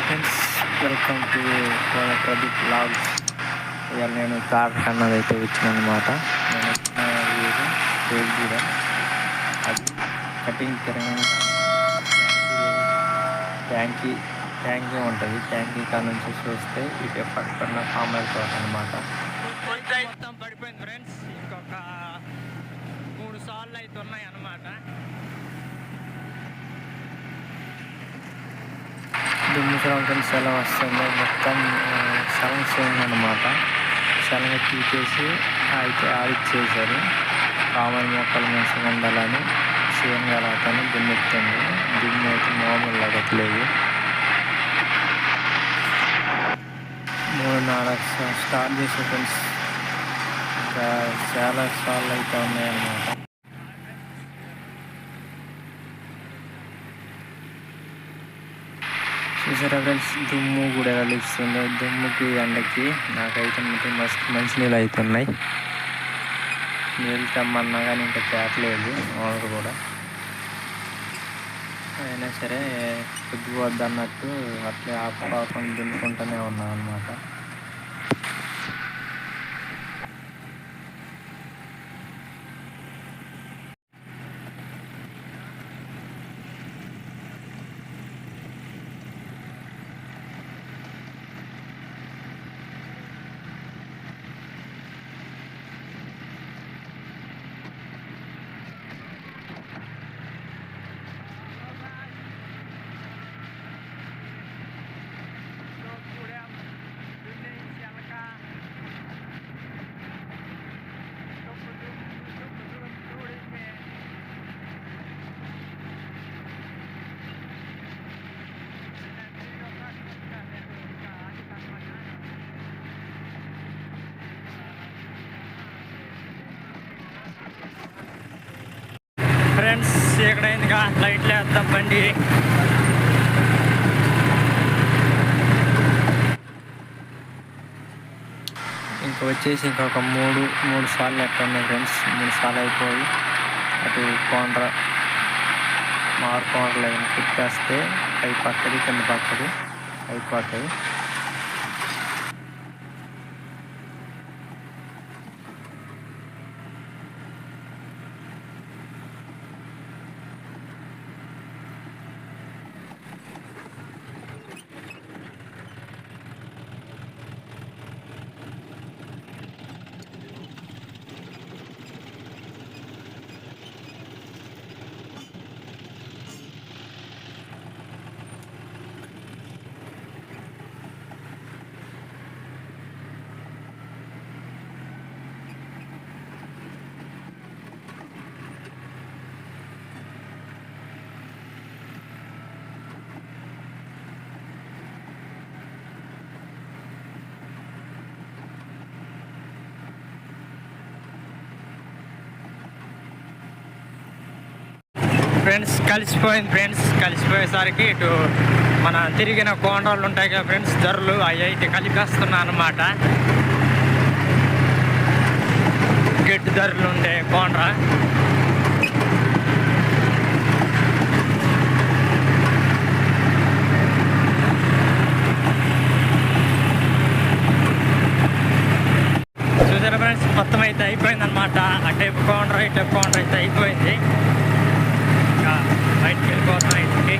Friends, welcome to Pradeep blogs. ఇవాళ నేను car అన్నది అయితే వచ్చిన అనమాట. నేను వచ్చిన అది కటింగ్ ట్యాంకీ ఉంటుంది. ట్యాంకీ కాడ నుంచి చూస్తే ఇటు పక్కన కామన్ తోట అనమాట. మొత్తం పడిపోయింది ఫ్రెండ్స్. ఇంకొక 3 సార్లు అయితే ఉన్నాయి అన్నమాట. దుమ్ముసరం ఫ్రెండ్స్ ఎలా వస్తుందో మొత్తం సలంగ్ చేయండి అనమాట. సలంగా తీసేసి అయితే ఆడిచ్చేసారు. కామన్ మొక్కలు మంచిగా ఉండాలని చేను కలగతాను దుమ్మెత్తుంది. దుమ్ము అయితే మామూలు లగట్లేదు. 3-4 స్టార్ట్ చేసే ఫ్రెండ్స్. ఇంకా చాలా సార్లు అయితే ఉన్నాయన్నమాట. చూసారా ఫ్రెండ్స్, దుమ్ము కూడా కలుస్తుంది. దుమ్ముకి ఎండకి నాకైతే మంచినీళ్ళు అవుతున్నాయి. నీళ్ళు తెమ్మన్నా కానీ ఇంకా తేటలేదు ఓనర్ కూడా. అయినా సరే పొద్దుపోద్ది అన్నట్టు అట్లే ఆపుకోకుండా దున్నుకుంటూనే ఉన్నాం అన్నమాట. ఫ్రెండ్స్, ఎక్కడైందిగా లైట్లు వేద్దాం బండి. ఇంకా వచ్చేసి ఇంకొక మూడు సార్లు ఎక్కడ ఉన్నాయి ఫ్రెండ్స్. 3 సార్లు అయిపోయి అటు కోనర్ లైన్ కుట్టేస్తే పై పక్కది కింద పక్కది అయిపోతాయి. ఫ్రెండ్స్, కలిసిపోయేసరికి ఇటు మన తిరిగిన కోనరాళ్ళు ఉంటాయి కదా ఫ్రెండ్స్, ధరలు అవి అయితే కలిపేస్తున్నా అనమాట. గట్టి ధరలు ఉండే కోనరా చూసారా ఫ్రెండ్స్, మొత్తం అయితే అయిపోయింది అనమాట. అటైపు కోనరా ఇటైపు కోనరా అయితే అయిపోయింది. బయటికి వెళ్ళిపోతున్నాం ఇంటికి.